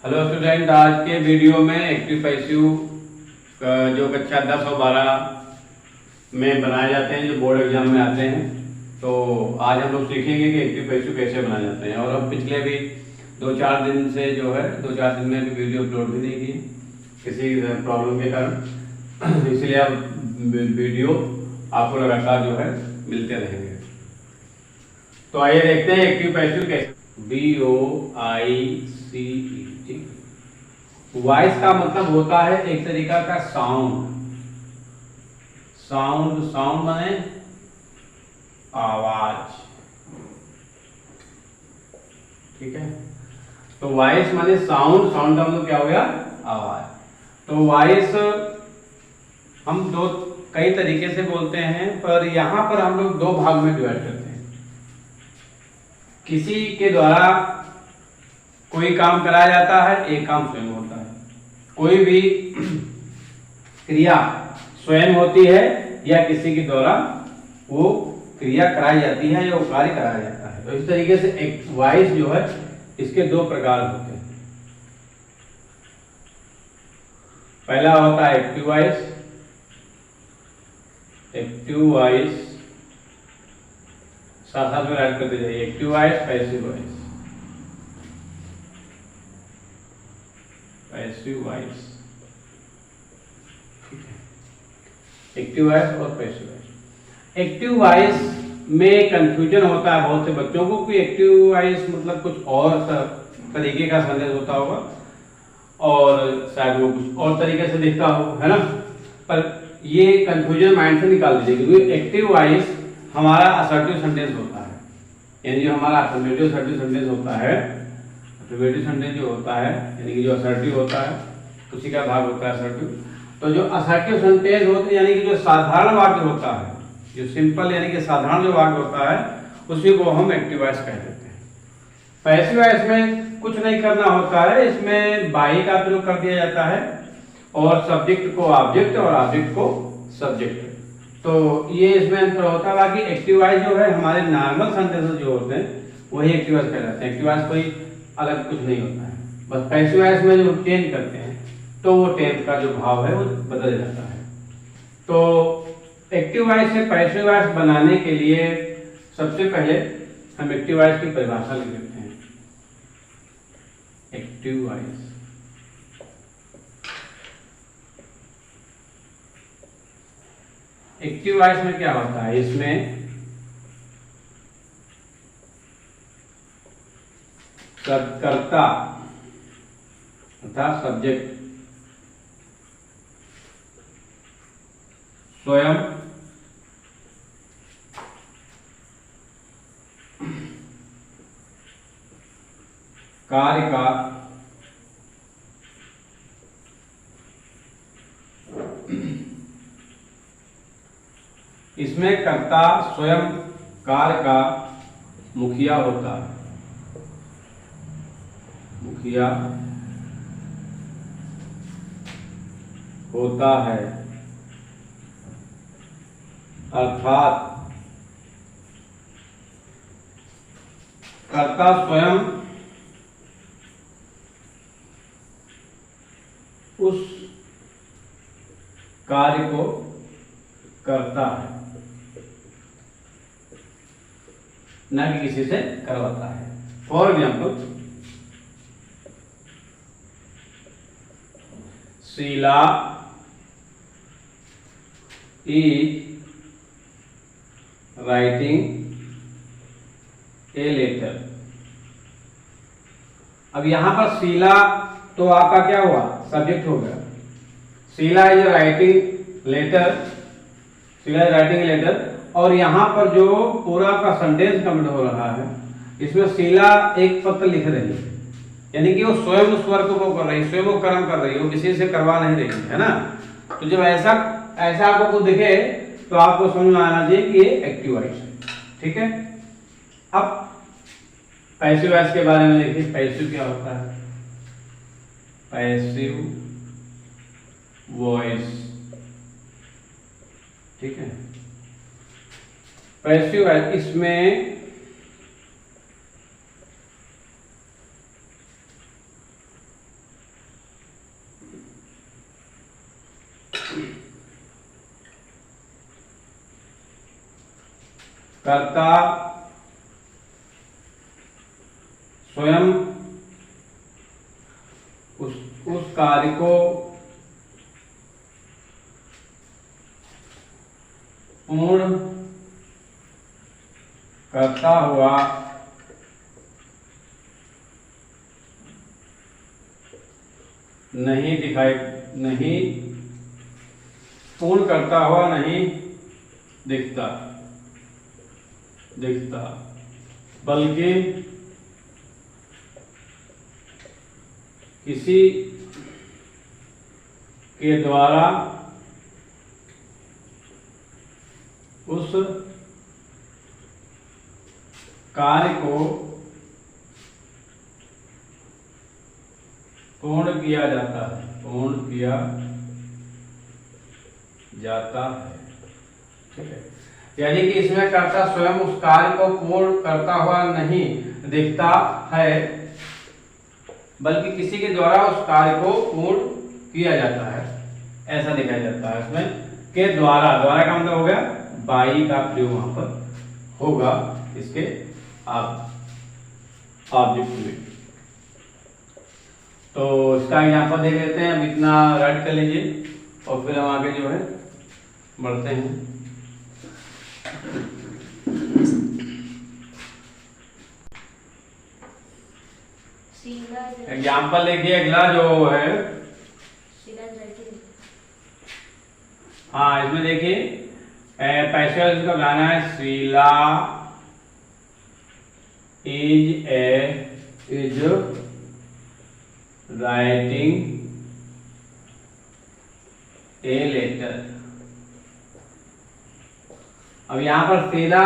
Hello student, आज के video में एक्टिव पैसिव जो कक्षा 10 और 12 में बनाए जाते हैं, जो बोर्ड एग्जाम में आते हैं, तो आज हम लोग सीखेंगे कि एक्टिव पैसिव कैसे बनाए जाते हैं। और अब पिछले भी 2-4 दिन से जो है 2-4 दिन में भी वीडियो अपलोड भी नहीं की किसी प्रॉब्लम के कारण, इसलिए अब वीडियो आपको लगातार जो है मिलते रहेंगे। तो आइए देखते हैं एक्टिव पैसिव कैसे। VOICE, वॉइस का मतलब होता है एक तरीका का साउंड। साउंड माने आवाज, ठीक है। तो वॉइस माने साउंड का मतलब क्या हो गया? आवाज। तो वॉइस हम कई तरीके से बोलते हैं, पर यहां पर हम लोग 2 भाग में डिवाइड करते हैं। किसी के द्वारा कोई काम कराया जाता है, एक काम स्वयं होता है। कोई भी क्रिया स्वयं होती है या किसी के द्वारा वो क्रिया कराई जाती है या वो कार्य कराया जाता है। तो इस तरीके से एक वॉइस जो है, इसके 2 प्रकार होते हैं। पहला होता है एक्टिव वॉइस। एक्टिव वॉइस साथ साथ में ऐड करते जाइए। Active voice, passive voice. Passive voice, ठीक है। एक्टिव वॉइस और पैसिव वॉइस। एक्टिव वॉइस में कंफ्यूजन होता है बहुत से बच्चों को कि एक्टिव वॉइस मतलब कुछ और तरीके का संदेश होता होगा और शायद वो कुछ और तरीके से दिखता हो, है ना। पर ये कंफ्यूजन माइंड से निकाल दीजिए, क्योंकि एक्टिव वॉइस हमारा असर्टिव सेंटेंस होता है, यानी जो हमारा अफर्मेटिव सेंटेंस होता है। अफर्मेटिव सेंटेंस जो होता है यानी कि जो असर्टिव होता है, उसी का भाग होता है असर्टिव। तो जो असर्टिव सेंटेंस होते हैं यानी कि जो साधारण वाक्य होता है, जो सिंपल यानी कि साधारण जो वाक्य होता है, उसी को हम एक्टिव वॉइस कह देते हैं। पैसिव वॉइस में कुछ नहीं करना होता है, इसमें बाई का प्रयोग कर दिया जाता है और सब्जेक्ट को ऑब्जेक्ट और ऑब्जेक्ट को सब्जेक्ट। तो ये इसमें अंतर होता है। बाकी एक्टिव वॉइस जो है हमारे नॉर्मल सेंटेंसेस जो होते हैं वही एक्टिव वॉइस कहलाते हैं। एक्टिव वॉइस कोई अलग कुछ नहीं होता है। बस पैसिव वॉइस में जो चेंज करते हैं तो वो टेंस का जो भाव है वो बदल जाता है। तो एक्टिव वॉइस से पैसिव वॉइस बनाने के लिए सबसे पहले हम एक्टिव वॉइस की परिभाषा लिख लेते हैं। एक्टिव वॉइस, एक्टिव वॉइस में क्या होता है? इसमें कर्ता अर्थात सब्जेक्ट स्वयं कार्य का इसमें कर्ता स्वयं कार्य का मुखिया होता है। मुखिया होता है, अर्थात कर्ता स्वयं उस कार्य को करता है, न कि किसी से करवाता है। For example, Sheela is writing a letter. अब यहां पर शीला तो आपका क्या हुआ? सब्जेक्ट हो गया। Sheela is writing letter, Sheela is writing letter. और यहां पर जो पूरा का सेंटेंस कंप्लीट हो रहा है, इसमें शीला एक पत्र लिख रही है, यानी कि वो स्वयं उस वर्क को कर रही है, स्वयं वो कर्म कर रही है, वो किसी से करवा नहीं रही है ना। तो जब ऐसा आपको कुछ दिखे तो आपको समझ में आना चाहिए कि ये एक्टिव वॉइस है, ठीक है। अब पैसिव वॉइस के बारे में देखिए। पैसिव क्या होता है? पैसिव वॉइस, ठीक है। पैसिव वॉइस, इसमें कर्ता स्वयं उस कार्य को पूर्ण करता हुआ नहीं पूर्ण करता हुआ नहीं दिखता बल्कि किसी के द्वारा उस कार्य को पूर्ण किया जाता है। ठीक है, यानी कि इसमें कर्ता स्वयं उस कार्य को पूर्ण करता हुआ नहीं दिखता है, बल्कि किसी के द्वारा उस कार्य को पूर्ण किया जाता है, ऐसा दिखाया जाता है। इसमें के द्वारा का मतलब हो गया बाई का प्रयोग वहां पर होगा इसके ऑब्जेक्ट में। तो इसका एग्जांपल देख लेते हैं। अब इतना राइट कर लीजिए और फिर हम आगे जो है बढ़ते हैं। एग्जाम्पल देखिए अगला जो है, हाँ इसमें देखिए पैसे इसका गाना है Sheela is writing a letter. अब यहाँ पर Sheela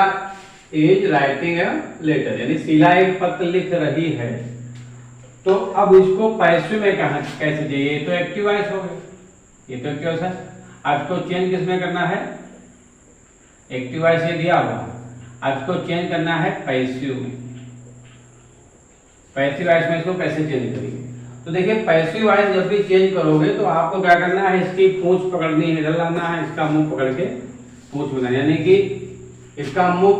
is writing a letter, यानी शीला एक पत्र लिख रही है। तो अब इसको पैसे में कैसे चाहिए? ये तो एक्टिव वॉइस हो गया, ये तो एक्टिव वॉइस है। अब इसको चेंज किसमें करना है? एक्टिव वॉइस ये दिया हुआ, अब इसको चेंज करना है पैसिव में। पैसिव वॉइस में इसको कैसे चेंज करेंगे? तो देखिए पैसिव वॉइस जब भी चेंज करोगे तो आपको क्या करना है, इसकी पूंछ पकड़नी है, इधर लाना है, इसका मुंह पकड़ के पूंछ बनाना, यानी कि इसका मुंह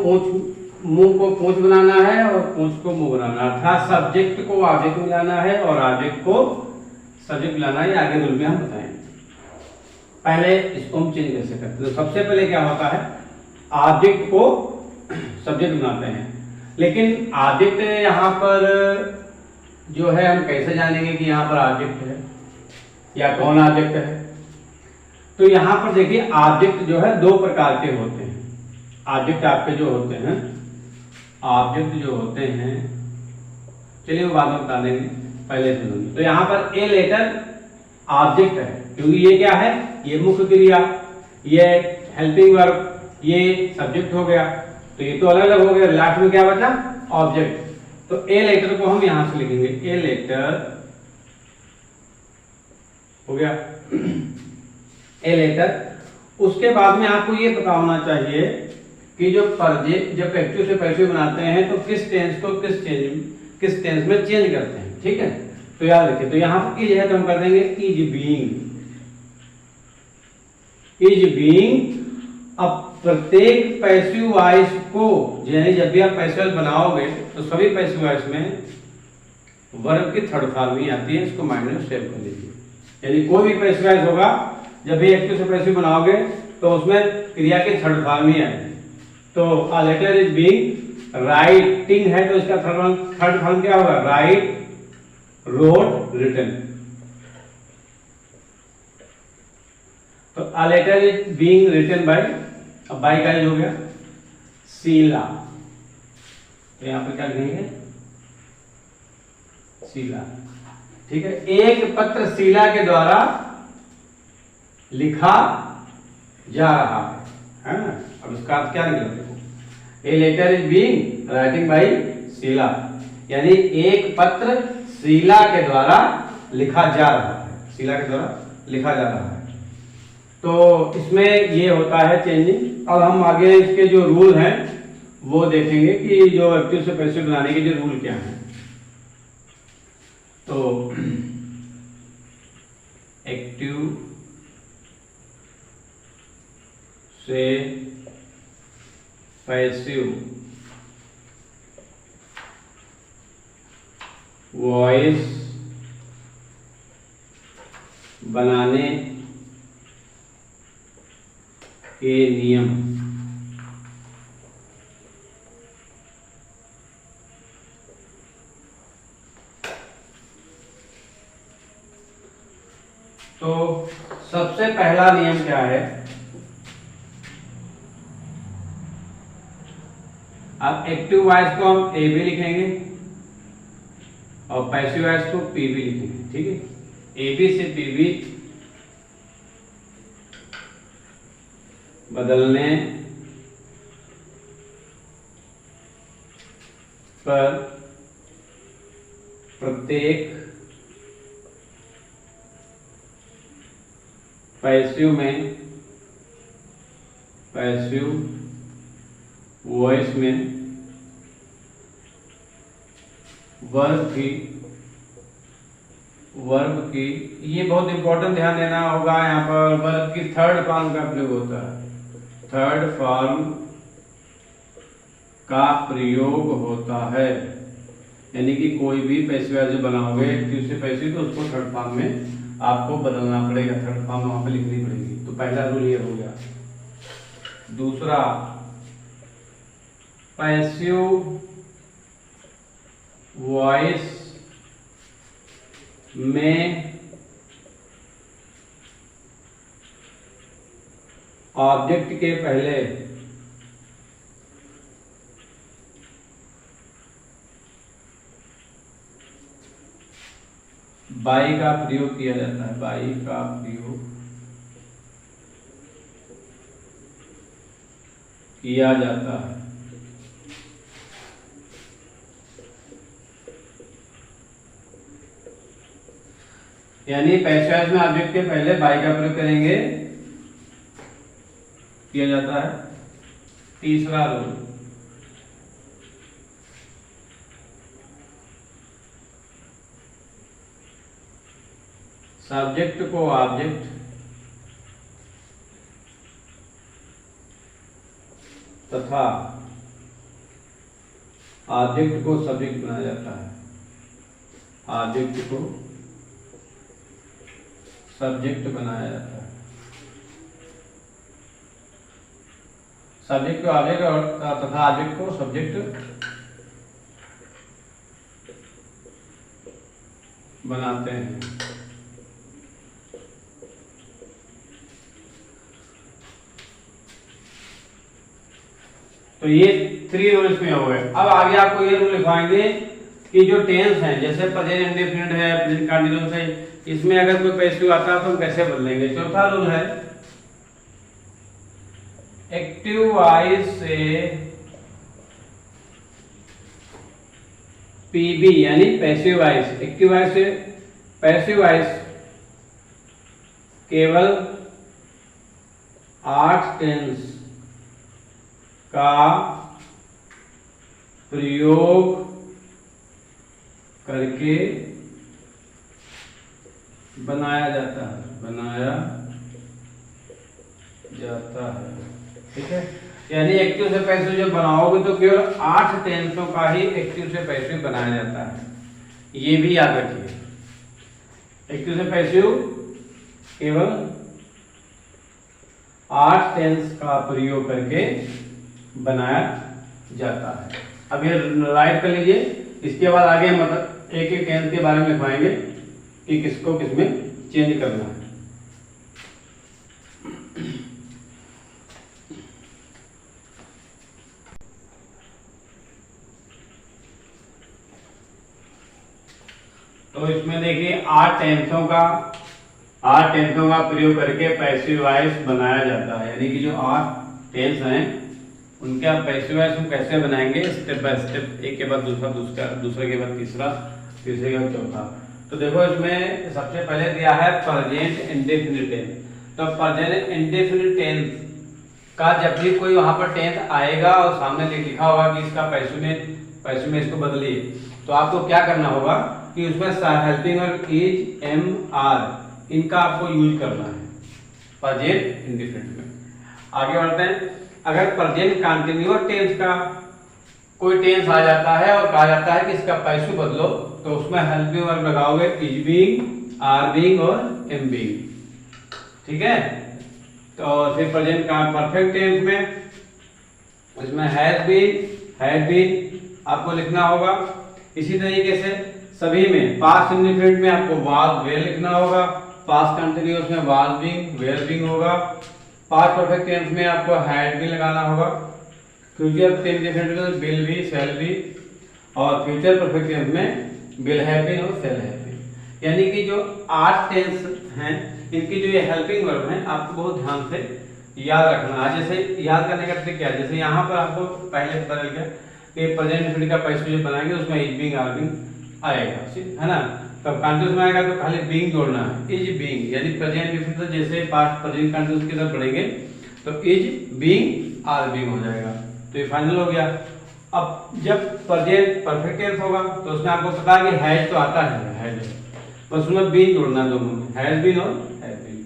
को पूंछ बनाना है और पूंछ को मुंह बनाना, अर्थात सब्जेक्ट को ऑब्जेक्ट में लाना है और ऑब्जेक्ट को सब्जेक्ट लाना है। आगे रूल में हम बताएंगे। पहले इसको हम चेंज कैसे करते हैं। तो सबसे पहले क्या होता है, ऑब्जेक्ट को सब्जेक्ट बनाते हैं। लेकिन ऑब्जेक्ट यहाँ पर जो है हम कैसे जानेंगे कि यहाँ पर ऑब्जेक्ट है या कौन ऑब्जेक्ट है? तो यहाँ पर देखिए ऑब्जेक्ट जो है दो प्रकार के होते हैं। ऑब्जेक्ट आपके जो होते हैं, चलिए वो बाद में बता देंगे, पहले सुनिए। तो यहाँ पर ए लेटर ऑब्जेक्ट है, क्योंकि ये क्या है, ये मुख्य क्रिया, ये हेल्पिंग वर्ब, ये सब्जेक्ट हो गया। तो ये तो अलग अलग हो गया, लास्ट में क्या बचा? ऑब्जेक्ट। तो ए लेटर को हम यहां से लिखेंगे, ए लेटर हो गया ए लेटर। उसके बाद में आपको ये पता होना चाहिए कि जब एक्टिव से पैसिव बनाते हैं तो किस टेंस को किस टेंस में चेंज करते हैं। ठीक है, तो याद रखिए। तो यहाँ पर इज है तो हम कर देंगे इज बीइंग। अब प्रत्येक पैसिव वॉइस को, यानी जब भी आप पैसिव वॉइस बनाओगे तो सभी पैसिव वॉइस में वर्ब की थर्ड फॉर्म ही आती है, इसको माइंड में सेव कर लीजिए। यानी कोई भी पैसिव वॉइस होगा, जब भी एक्टिव से पैसिव बनाओगे तो उसमें क्रिया की थर्ड फॉर्म ही आएगी। तो a letter is being writing है तो इसका थर्ड फॉर्म क्या होगा? Right, wrote, written. तो a letter is being written by, अब बाय का हो गया शीला, तो यहां पर क्या लिखेंगे? शीला। ठीक है, एक पत्र शीला के द्वारा लिखा जा रहा है ना। अब इसका अर्थ क्या निकला? देखो, a letter is being writing by Sheela, यानी एक पत्र शीला के द्वारा लिखा जा रहा है, शीला के द्वारा लिखा जा रहा है। तो इसमें ये होता है चेंजिंग। अब हम आगे इसके जो रूल हैं वो देखेंगे कि जो एक्टिव से पैसिव बनाने के जो रूल क्या हैं। तो एक्टिव से पैसिव वॉइस बनाने के नियम। तो सबसे पहला नियम क्या है? अब एक्टिव वॉइस को हम ए भी लिखेंगे और पैसिव वॉइस को पी भी लिखेंगे, ठीक है। ए बी से पी बी बदलने पर प्रत्येक पैसिव वॉइस में वर्ब की ये बहुत इंपॉर्टेंट ध्यान देना होगा। यहाँ पर वर्ब की थर्ड फॉर्म का प्रयोग होता है, थर्ड फॉर्म का प्रयोग होता है। यानी कि कोई भी पैसिव वॉइस जो बनाओगे एक्टिव से पैसिव तो उसको थर्ड फॉर्म में आपको बदलना पड़ेगा, थर्ड फॉर्म वहां पे लिखनी पड़ेगी। तो पहला रूल ये हो गया। दूसरा, पैसिव वॉइस में ऑब्जेक्ट के पहले बाई का प्रयोग किया जाता है, बाई का प्रयोग किया जाता है। यानी पैसिव वॉइस में ऑब्जेक्ट के पहले बाई का प्रयोग करेंगे, किया जाता है। तीसरा रूल, सब्जेक्ट को ऑब्जेक्ट तथा ऑब्जेक्ट को सब्जेक्ट बनाया जाता है, ऑब्जेक्ट को सब्जेक्ट बनाया जाता है। सब्जेक्ट को ऑब्जेक्ट और तथा ऑब्जेक्ट को सब्जेक्ट बनाते हैं। तो ये 3 रूल्स में हो गए। अब आगे आपको ये रूल लिखवाएंगे कि जो टेंस हैं, जैसे प्रेजेंट इंडेफिनिट है, प्रेजेंट कंटीन्यूअस है, इसमें अगर कोई पैसिव आता है तो हम कैसे बदलेंगे। चौथा रूल है, एक्टिव वॉइस से पीबी यानी पैसिव वॉइस, एक्टिव वॉइस से पैसिव वॉइस केवल 8 टेंस का प्रयोग करके बनाया जाता है, ठीक है। यानी एक्टिव से पैसिव जब बनाओगे तो केवल 8 टेंसों का ही एक्टिव से पैसिव बनाया जाता है, ये भी याद रखिए। एक्टिव से पैसिव केवल 8 टेंस का प्रयोग करके बनाया जाता है। अब ये राइट कर लीजिए। इसके बाद आगे मतलब एक एक टेंस के बारे में लिखवाएंगे कि किसको किसमें चेंज करना है। तो इसमें देखिए 8 टेंसों का प्रयोग करके पैसिव वॉइस बनाया जाता है। यानी कि जो 8 टेंस हैं उनका पैसिव वॉइस हम कैसे बनाएंगे, स्टेप बाय स्टेप, एक के बाद दूसरा, दूसरे के बाद तीसरा, तीसरे के बाद चौथा। तो देखो इसमें सबसे पहले दिया है प्रेजेंट इंडेफिनिट टेंस। तो प्रेजेंट इंडेफिनिट टेंस का जब भी कोई वहां पर टेंस आएगा और सामने लिखा होगा कि इसका पैसिव में इसको बदलिए, तो आपको क्या करना होगा कि उसमें हेल्पिंग और इज, एम, आर इनका आपको यूज करना है प्रेजेंट इंडेफिनिट में। आगे बढ़ते हैं। अगर प्रेजेंट कंटिन्यूअस टेंस का कोई टेंस आ जाता है और कहा जाता है कि इसका पैसिव बदलो, तो उसमें हेल्पिंग वर्ब लगाओगे इज बीइंग, आर बीइंग और एम बीइंग। ठीक है, तो फिर प्रेजेंट का परफेक्ट टेंस में इसमें हैज बीन आपको लिखना होगा। इसी तरीके से सभी में पास्ट इंडेफिनिट में आपको वाज वेयर लिखना होगा, पास्ट कंटिन्यूअस में वाज बीइंग वेयर बीइंग होगा, पास्ट परफेक्ट टेंस में आपको हैड भी लगाना होगा, फ्यूचर इंडेफिनिट में विल बी, शैल बी, और फ्यूचर परफेक्ट टेंस में विल हैव बीन और शैल हैव बीन। यानी कि जो 8 टेंस हैं इनकी जो ये हेल्पिंग वर्ब हैं आपको बहुत ध्यान से याद रखना है। जैसे याद करने का ट्रिक क्या है, जैसे यहाँ पर आपको पहले पता लग गया कि प्रेजेंट इंडेफिनिट का पैसिव जो बनाएंगे उसमें इज बीइंग, आर बीइंग आएगा, है ना। तब कंटिन्यूअस में आएगा तो खाली बीइंग जोड़ना है, इज बीइंग, यानी प्रेजेंट इंडेफिनिट जैसे पास्ट प्रेजेंट कंटिन्यूअस की तरफ बढ़ेंगे तो इज बीइंग, आर बीइंग हो जाएगा। तो ये फाइनल हो गया। अब जब प्रेजेंट परफेक्ट टेंस होगा तो उसमें आपको पता है कि हैज तो आता है, हैज, बस उसमें बीइंग जोड़ना दोनों में, हैज बीन और हैज बीन।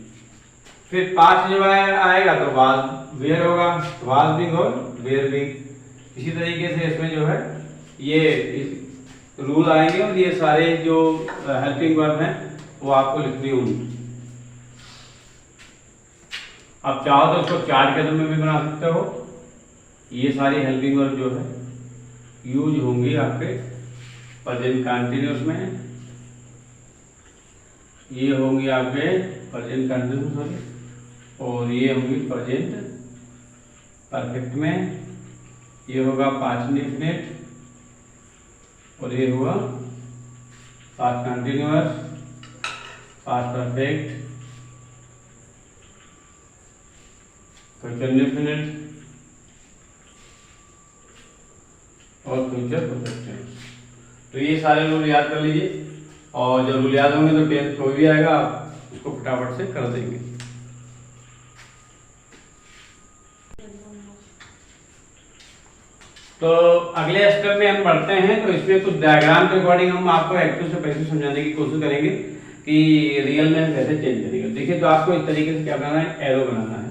फिर पास्ट जब आएगा तो वाज वेयर होगा, वाज बीइंग और वेयर बीइंग। इसी तरीके से इसमें जो है ये रूल आएंगे और ये सारे जो हेल्पिंग वर्ब हैं वो आपको लिखनी होंगी। आप चाहो तो इसको 4 कदम में भी बना सकते हो। ये सारी हेल्पिंग वर्ब जो है यूज होंगी आपके प्रेजेंट कंटिन्यूअस में, ये होंगी आपके प्रेजेंट कंटिन्यूअस, और ये होंगी प्रेजेंट परफेक्ट में, ये होगा पास्ट इंडेफिनिट, और ये हुआ past continuous, past perfect, future indefinite और फ्यूचर परफेक्ट। तो ये सारे रूल याद कर लीजिए, और जब रूल याद होंगे तो टेंस कोई भी आएगा आप उसको फटाफट से कर देंगे। तो अगले स्टेप में हम बढ़ते हैं, तो इसमें कुछ डायग्राम के अकॉर्डिंग हम आपको एक्टिव से पैसिव समझाने की कोशिश करेंगे कि रियल में कैसे चेंज करेंगे। देखिए, तो आपको इस तरीके से क्या बनाना है, एरो बनाना है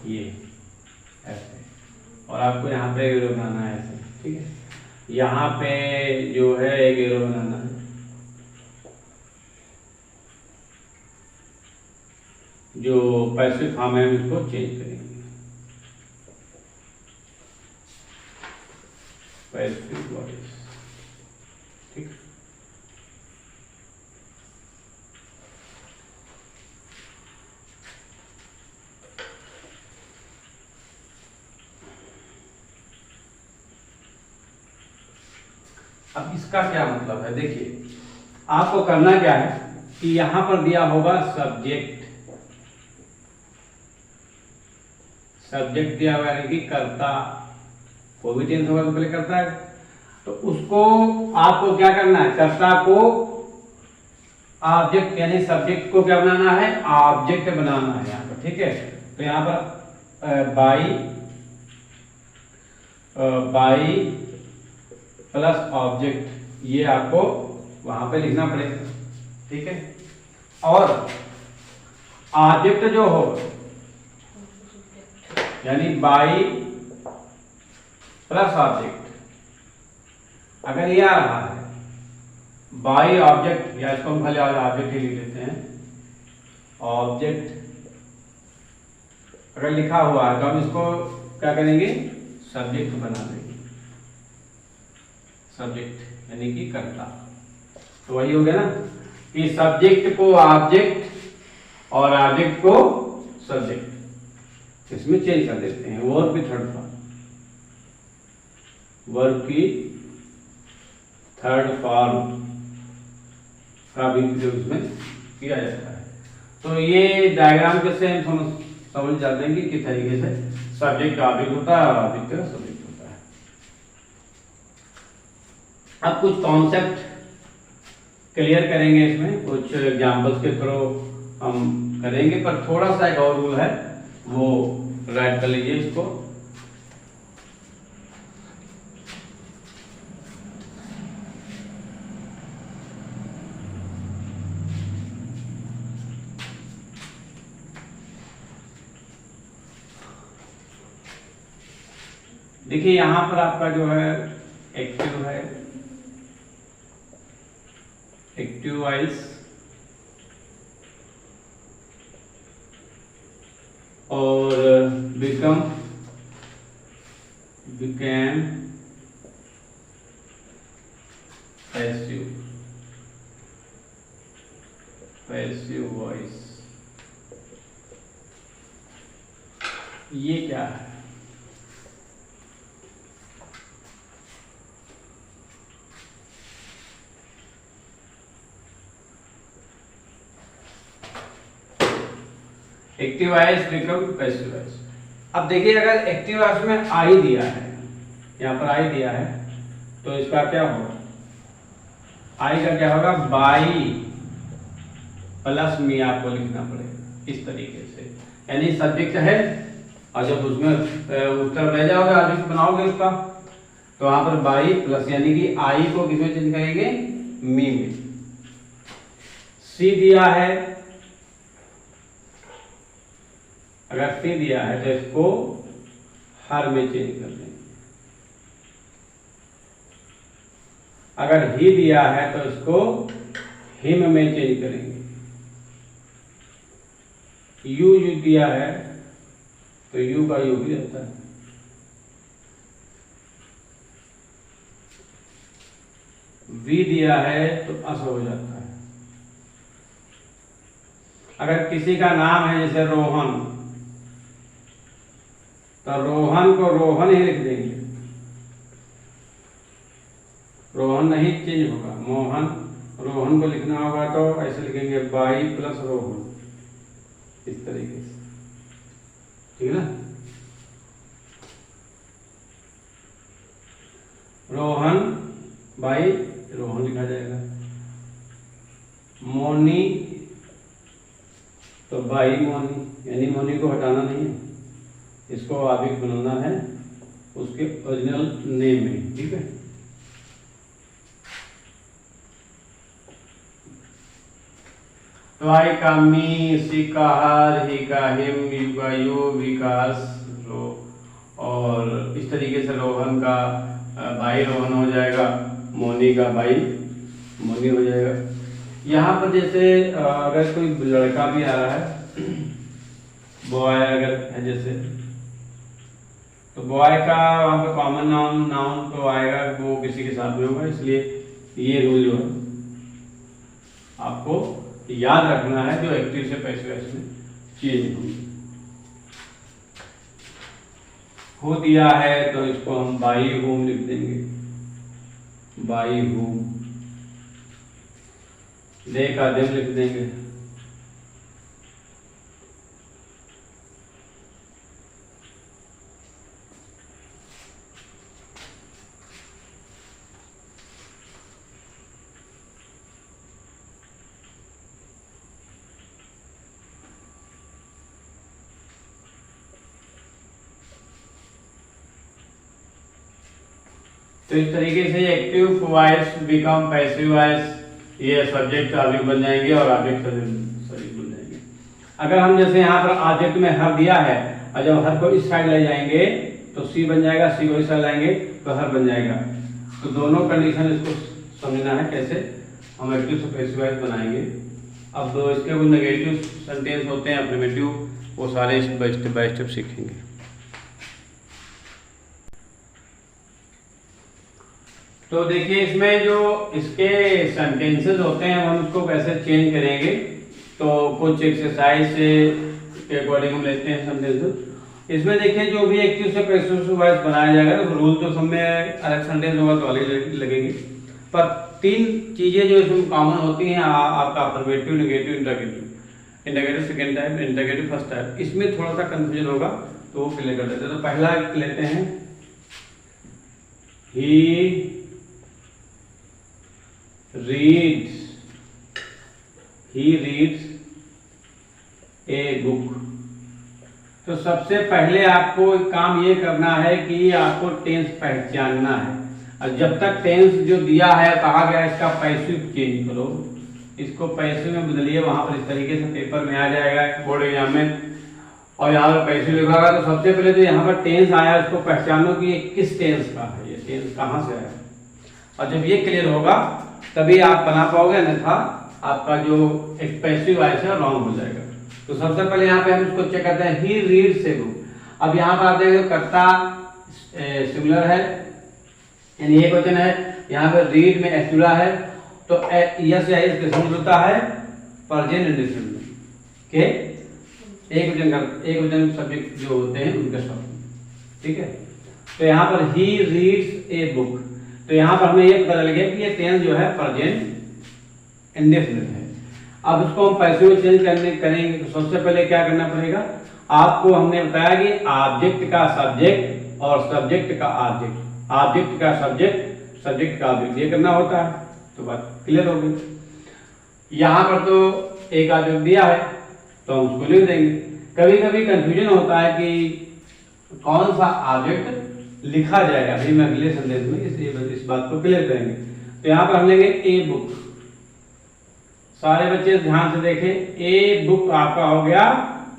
ये ऐसे, और आपको यहाँ पे एरो बनाना है ऐसे, ठीक है। यहाँ पे जो है एक एरो बनाना है, जो पैसिव फॉर्म है इसको चेंज करेंगे, पैसिव वॉइस, ठीक। अब इसका क्या मतलब है, देखिए आपको करना क्या है कि यहां पर दिया होगा सब्जेक्ट, सब्जेक्ट दिया हुआ है कि कर्ता, कोई भी टेंस होगा तो पहले करता है, तो उसको आपको क्या करना है, कर्ता को ऑब्जेक्ट यानी सब्जेक्ट को क्या बनाना है, ऑब्जेक्ट बनाना है यहाँ पर, ठीक है। तो यहाँ पर बाई प्लस ऑब्जेक्ट ये आपको वहां पे लिखना पड़ेगा, ठीक है। और ऑब्जेक्ट जो हो यानी बाई प्लस ऑब्जेक्ट, अगर ये आ रहा है बाई ऑब्जेक्ट, या इसको हम खाली ऑब्जेक्ट ही लिख लेते हैं, ऑब्जेक्ट अगर लिखा हुआ है तो हम इसको क्या करेंगे, सब्जेक्ट बना देंगे, सब्जेक्ट यानी कि कर्ता। तो वही हो गया ना कि सब्जेक्ट को ऑब्जेक्ट और ऑब्जेक्ट को सब्जेक्ट, इसमें चेंज कर देते हैं। वर्ब की थर्ड फॉर्म, वर्ब की थर्ड फॉर्म का भी प्रयोग इसमें किया जाता है। तो ये डायग्राम कैसे हम समझ जाते हैं कि किस तरीके से सब्जेक्ट का ऑब्जेक्ट होता है और ऑब्जेक्ट का सब्जेक्ट होता है। अब कुछ कॉन्सेप्ट क्लियर करेंगे, इसमें कुछ एग्जांपल्स के थ्रू हम करेंगे, पर थोड़ा सा एक और रूल है वो राइट कर लीजिए इसको। देखिए यहाँ पर आपका जो है एक्टिव है, एक्टिव वॉइस, और become, became passive, passive voice. ये क्या है? Active voice become passive voice. अब देखिए अगर एक्टिव वॉइस में आई दिया है, यहाँ पर आई दिया है, तो इसका क्या होगा? आई का क्या होगा? बाई प्लस मी आपको लिखना पड़ेगा इस तरीके से, यानी सब्जेक्ट है और जब उसमें उस तरफ ले जाओगे ऑब्जेक्ट बनाओगे उसका, तो वहां पर बाई प्लस, यानी कि आई को किसमें चेंज करेंगे? मी में। सी दिया है, अगर सी दिया है तो इसको हर में चेंज कर देंगे। अगर ही दिया है तो इसको हिम में चेंज करेंगे। यू दिया है तो यू का यू ही रहता है। वी दिया है तो अस हो जाता है। अगर किसी का नाम है जैसे रोहन, तो रोहन को रोहन ही लिख देंगे, रोहन नहीं चेंज होगा। मोहन, रोहन को लिखना होगा तो ऐसे लिखेंगे बाई प्लस रोहन, इस तरीके से, ठीक है ना। रोहन बाई रोहन लिखा जाएगा। मोनी तो बाई मोनी, यानी मोनी को हटाना नहीं है, इसको आगे बनाना है उसके ओरिजिनल नेम में, ठीक है। तो आई का मी, सी का हर, ही का हिम, यू का यू, वी का हस, और इस तरीके से रोहन का बाई रोहन हो जाएगा, मोनी का बाई मोनी हो जाएगा। यहाँ पर जैसे अगर कोई लड़का भी आ रहा है, बॉय अगर है जैसे, तो बॉय का वहाँ पर कॉमन नाउन तो आएगा, वो किसी के साथ में होगा, इसलिए ये रूल जो है आपको याद रखना है, जो एक्टिव से पैसिव वॉइस में चेंज होंगे। हो दिया है तो इसको हम बाई होम लिख देंगे, बाई होम। दे का देम लिख देंगे। तो इस तरीके से active voice become passive voice, ये सब्जेक्ट ऑब्जेक्ट बन जाएंगे और ऑब्जेक्ट सब्जेक्ट बन जाएंगे। अगर हम जैसे यहाँ पर ऑब्जेक्ट में हर दिया है और जब हर को इस साइड ले जाएंगे तो सी बन जाएगा, सी को इस साइड लाएंगे तो हर बन जाएगा। तो दोनों कंडीशन इसको समझना है कैसे हम एक्टिव से पैसिव वॉइस बनाएंगे। अब इसके वो नेगेटिव सेंटेंस होते हैं, अफर्मेटिव, वो सारे स्टेप बाय स्टेप सीखेंगे। तो देखिए इसमें जो इसके सेंटेंसेस होते हैं हम उसको कैसे चेंज करेंगे, तो कुछ एक्सरसाइज के अकॉर्डिंग हम लेते हैं सेंटेंसेस। इसमें देखिए जो भी एक्टिव से पैसिव वॉइस बनाया जाएगा तो रूल तो सब में अलग सेंटेंस होगा तो अलग लगेंगे, पर तीन चीजें जो इसमें कॉमन होती हैं आपका affirmative, negative, interrogative. Interrogative second type, interrogative first type, इसमें थोड़ा सा कंफ्यूजन होगा तो वो क्लियर कर देते हैं। तो पहला लेते हैं, ही reads a book। तो सबसे पहले आपको एक काम ये करना है कि आपको टेंस पहचानना है, और जब तक टेंस जो दिया है कहा गया इसका पैसिव चेंज करो, इसको पैसिव में बदलिए, वहां पर इस तरीके से पेपर में आ जाएगा बोर्ड एग्जाम में। और यहाँ पर पैसिव लिखा होगा। तो सबसे पहले तो यहाँ पर टेंस आया, उसको पहचानो कि ये किस टेंस का है, ये टेंस कहाँ से आया। और जब ये क्लियर होगा तभी आप बना पाओगे, अन्यथा आपका जो एक पैसिव वॉइस है रॉन्ग हो जाएगा। तो सबसे पहले यहाँ पे हम इसको चेक करते हैं, ही रीड्स ए बुक। अब यहाँ पर आप देखो कर्ता सिंगुलर है, यानी एक वचन है, यहाँ पे रीड में एस्टुला है, तो यस या इस किसमें होता है, प्रेजेंट इंडेफिनिट में के एक वचन सब्जेक्ट जो होते हैं उनके शब्द, ठीक है। तो यहाँ पर ही रीड्स ए बुक, तो यहाँ पर हमें ये पता चल गया कि ये टेंस जो है प्रेजेंट इंडेफिनिट है। अब इसको हम पैसिव में चेंज करेंगे तो सबसे पहले क्या करना पड़ेगा, आपको हमने बताया कि ऑब्जेक्ट का सब्जेक्ट और सब्जेक्ट का ऑब्जेक्ट, ऑब्जेक्ट का सब्जेक्ट, सब्जेक्ट का ऑब्जेक्ट, ये करना होता है। तो बात क्लियर हो गई। यहाँ पर तो एक ऑब्जेक्ट दिया है तो हम उसको लिख देंगे। कभी कभी कंफ्यूजन होता है कि कौन सा ऑब्जेक्ट लिखा जाएगा, अभी मैं अगले संदेश में इस बात को क्लियर करेंगे। तो यहाँ पर हम लेंगे ए बुक, सारे बच्चे ध्यान से देखें, ए बुक आपका हो गया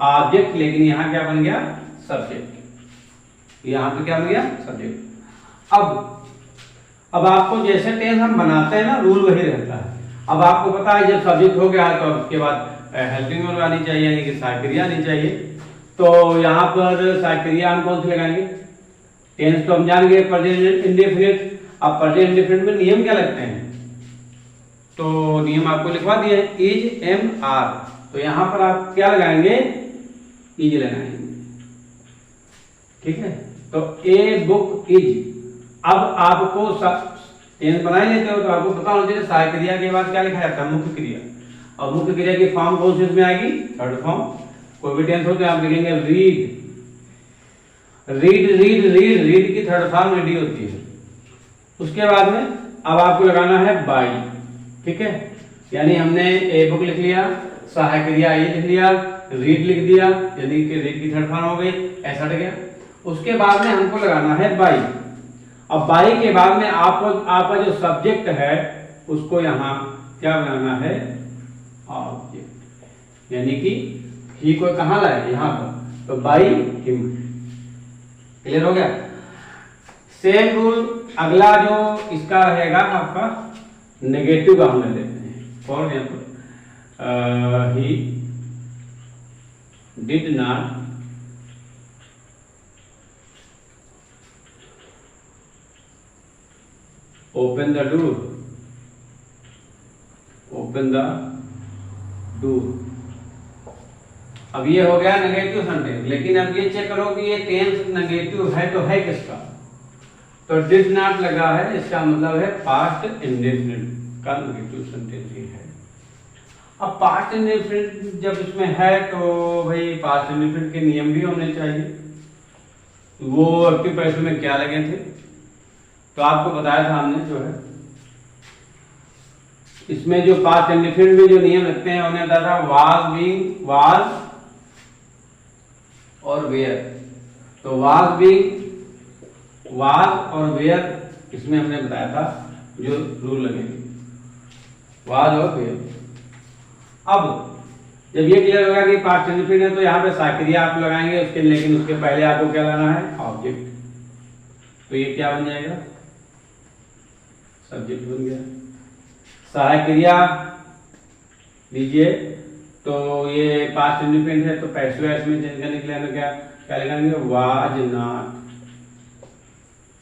ऑब्जेक्ट, लेकिन यहाँ क्या बन गया, सब्जेक्ट। यहाँ पे क्या बन गया, सब्जेक्ट। अब आपको जैसे टेंस हम बनाते हैं ना, रूल वही रहता है। अब आपको पता है जब सब्जेक्ट हो गया तो उसके बाद हेल्पिंग वर्ब आनी चाहिए, यानी कि सहायक क्रिया आनी चाहिए। तो यहाँ पर सहायक क्रिया हम कौन सी लगाएंगे, टेंस तो हम जान गए प्रेजेंट इंडेफिनिट। अब प्रेजेंट इंडेफिनिट में नियम क्या लगते हैं, तो नियम आपको लिखवा दिए हैं, इज एम आर। तो यहाँ पर आप क्या लगाएंगे, इज लगाएंगे, ठीक है। तो ए बुक इज। अब आपको टेंस बना ही लेते हो तो आपको पता होना चाहिए सहायक क्रिया के बाद क्या लिखा जाता है, मुख्य क्रिया। और मुख्य क्रिया की फॉर्म कौन सी इसमें आएगी, थर्ड फॉर्म। कोई भी टेंस हो तो आप लिखेंगे read, read read read, read की थर्ड फॉर्म रीडी होती है। उसके बाद में अब आपको लगाना है बाई, ठीक है। यानी हमने ए बुक लिख लिया, सहायक क्रिया ये लिख लिया, रीड लिख दिया, यानी कि रीड की थर्ड फॉर्म हो गई, ऐसा हट गया। उसके बाद में हमको लगाना है बाई। अब बाई के बाद में आपका जो सब्जेक्ट है उसको यहाँ क्या बनाना है, ऑब्जेक्ट, यानी कि ही को कहाँ लाए, यहाँ पर, तो बाई हिम। क्लियर हो गया। सेम रूल अगला जो इसका रहेगा आपका नेगेटिव का हम ले लेते हैं। For example, he did not open the door, open the door. अब ये हो गया नेगेटिव सेंटेंस, लेकिन अब ये चेक करो कि ये टेंस नेगेटिव है तो है किसका, तो डिड नॉट लगा है, इसका मतलब है पास्ट इंडेफिनिट का नेगेटिव सेंटेंस ही है। अब पास्ट इंडेफिनिट जब इसमें है तो भाई पास्ट इंडेफिनिट के नियम भी होने चाहिए। वो एक्टिव पैसिव में क्या लगे थे, तो आपको बताया था हमने, जो है इसमें जो पास्ट इंडेफिनिट में जो नियम लगते हैं उन्हें बताया था वाज, बीइंग, वाज और वेयर। तो वाज, बीइंग, वाज और वेयर, इसमें हमने बताया था जो रूल लगेंगे, वाज और वेयर। अब जब ये क्लियर होगा कि पास्ट इंडेफिनिट है तो यहाँ पे सहायक क्रिया आप लगाएंगे उसके, लेकिन उसके पहले आपको क्या लाना है, ऑब्जेक्ट। तो ये क्या बन जाएगा, सब्जेक्ट बन गया। सहायक क्रिया लीजिए, तो ये पास्ट इंडेफिनिट है तो पैसिव वॉइस में चेंज करने के लिए हमें क्या क्या लगाएंगे, वाज नॉट,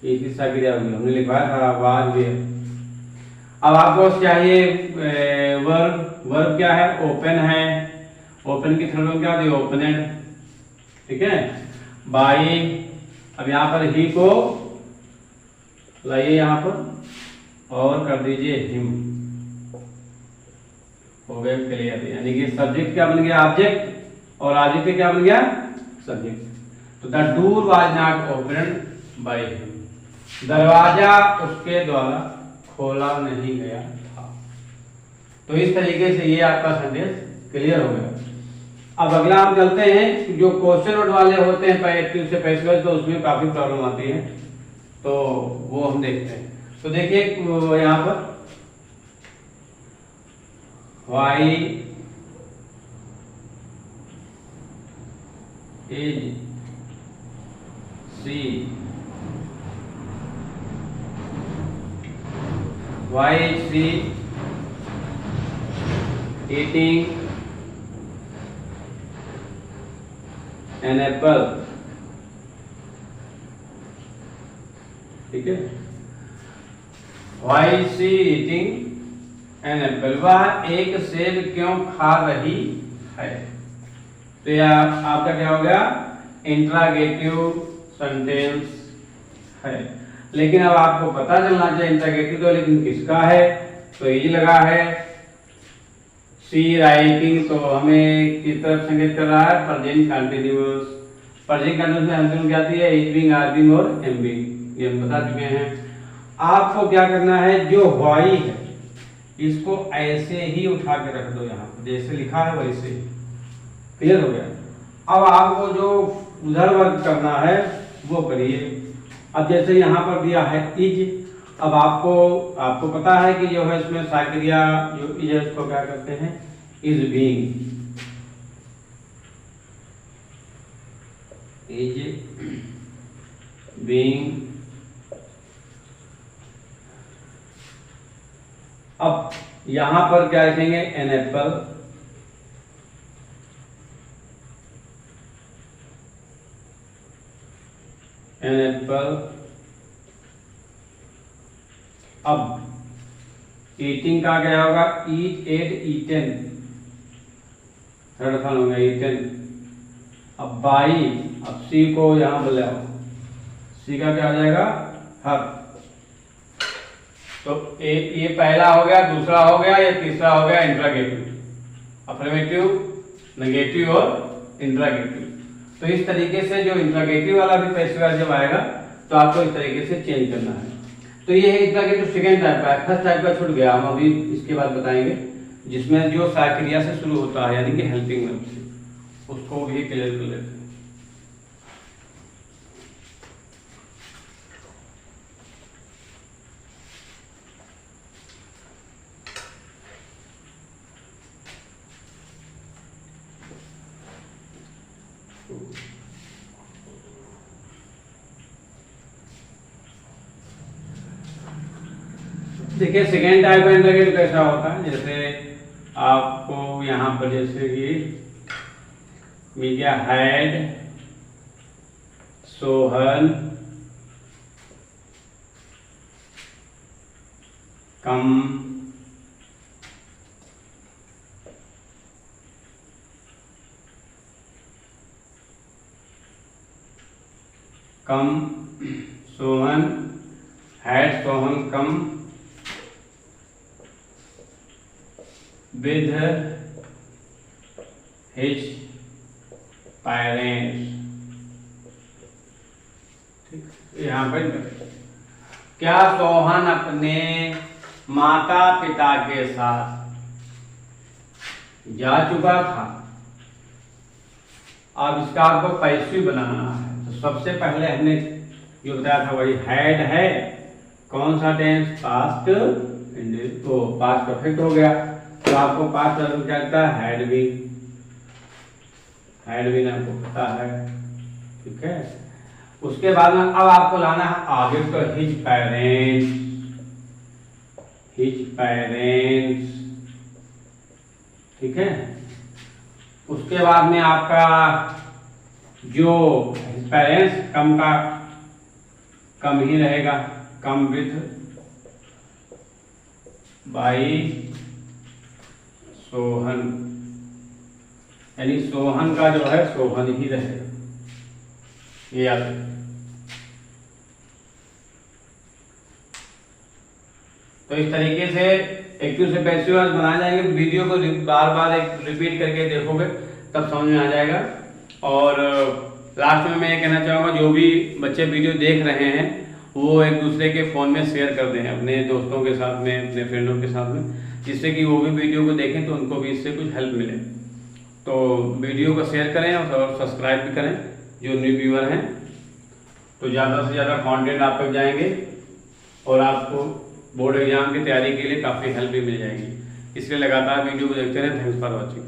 ये की सहायक क्रिया होगी, हमने लिखवाया था वाज वेयर। अब आपको चाहिए वर्ब, वर्ब क्या है, ओपन है, ओपन की थर्ड फॉर्म क्या होती है, ओपनेड, ठीक है। बाई, अब यहाँ पर ही को लाइए यहाँ पर और कर दीजिए हिम, हो गए क्लियर। यानी कि सब्जेक्ट क्या बन गया, ऑब्जेक्ट, और ऑब्जेक्ट क्या बन गया, सब्जेक्ट। तो the door was not opened by him, दरवाजा उसके द्वारा खोला नहीं गया था। तो इस तरीके से ये आपका सेंटेंस क्लियर हो गया। अब अगला हम चलते हैं, जो क्वेश्चन वर्ड वाले होते हैं एक्टिव से पैसिव वॉइस, तो उसमें काफी प्रॉब्लम आती है, तो वो हम देखते हैं। तो देखिए यहाँ पर Y is C Y is C eating an apple. ठीक है, Y C eating an apple, वह एक सेब क्यों खा रही है। तो यह आपका क्या हो गया, इंट्रागेटिव सेंटेंस है। लेकिन अब आपको पता चलना चाहिए इंट्रागेटिव तो लेकिन किसका है, तो इज लगा है, सी राइटिंग तो हमें किस तरफ संकेत कर रहा है, प्रेजेंट कंटिन्यूअस। प्रेजेंट कंटिन्यूअस में हेल्पिंग क्या आती है, इज बीइंग, आर बीइंग और एम बीइंग, ये हम बता चुके हैं। आपको क्या करना है, जो वाई है इसको ऐसे ही उठा के रख दो, यहाँ पर जैसे लिखा है वैसे। क्लियर हो गया। अब आपको जो उधर वर्क करना है वो करिए। अब जैसे यहाँ पर दिया है इज, अब आपको पता है कि जो है इसमें साक्रिया जो इज है इसको क्या करते हैं, इज बीइंग, इज बीइंग। अब यहां पर क्या लिखेंगे, एन एप्पल, एन एप्पल। अब ईटिंग का क्या होगा, ईट, एट, ईटन, थर्ड फॉर्म हो गया ईटन। अब बाई, अब सी को यहां बुलाओ, सी का क्या हो जाएगा, हर। तो ये पहला हो गया, दूसरा हो गया, ये तीसरा हो गया इंट्रागेटिव, अफर्मेटिव, नेगेटिव और इंट्रागेटिव। तो इस तरीके से जो इंट्रागेटिव वाला भी पैसिव जब आएगा तो आपको इस तरीके से चेंज करना है। तो ये है इंट्रागेटिव सेकेंड टाइप का है। फर्स्ट टाइप का छूट गया, हम अभी इसके बाद बताएंगे, जिसमें जो साक्रिया से शुरू होता है यानी कि हेल्पिंग वर्ब से, उसको भी क्लियर कर लेते हैं। देखिए सेकेंड टाइप का इंट्रागेटिव कैसा होता है, जैसे आपको यहाँ पर जैसे कि मिल गया had, Sohan, come, come, Sohan, had Sohan come with his parents। यहाँ पर क्या सोहन अपने माता पिता के साथ जा चुका था। अब इसका आपको पैसिव बनाना है, तो सबसे पहले हमने जो बताया था वही हैड है, कौन सा टेंस, पास्ट, तो पास्ट परफेक्ट हो गया। तो आपको पास्ट परफेक्ट क्या लगता है, हैड बीन, हैड बीन आपको पता है, ठीक है। उसके बाद में अब आपको लाना है आगे तो हिज पेरेंट्स, हिज पेरेंट्स, ठीक है। उसके बाद में आपका जो हिज पेरेंट्स कम का कम ही रहेगा, कम विथ बाई सोहन, यानी सोहन का जो है सोहन ही रहेगा, ये याद रखें। तो इस तरीके से एक्टिव से पैसिव बनाए जाएंगे। वीडियो को बार बार रिपीट करके देखोगे तब समझ में आ जाएगा। और लास्ट में मैं ये कहना चाहूँगा, जो भी बच्चे वीडियो देख रहे हैं वो एक दूसरे के फ़ोन में शेयर कर दें, अपने दोस्तों के साथ में, अपने फ्रेंडों के साथ में, जिससे कि वो भी वीडियो को देखें तो उनको भी इससे कुछ हेल्प मिले। तो वीडियो को शेयर करें और सब्सक्राइब भी करें जो न्यू व्यूअर हैं, तो ज़्यादा से ज़्यादा कंटेंट आप तक जाएंगे और आपको बोर्ड एग्जाम की तैयारी के लिए काफ़ी हेल्प भी मिल जाएगी। इसलिए लगातार वीडियो को देखते रहें। Thanks for watching.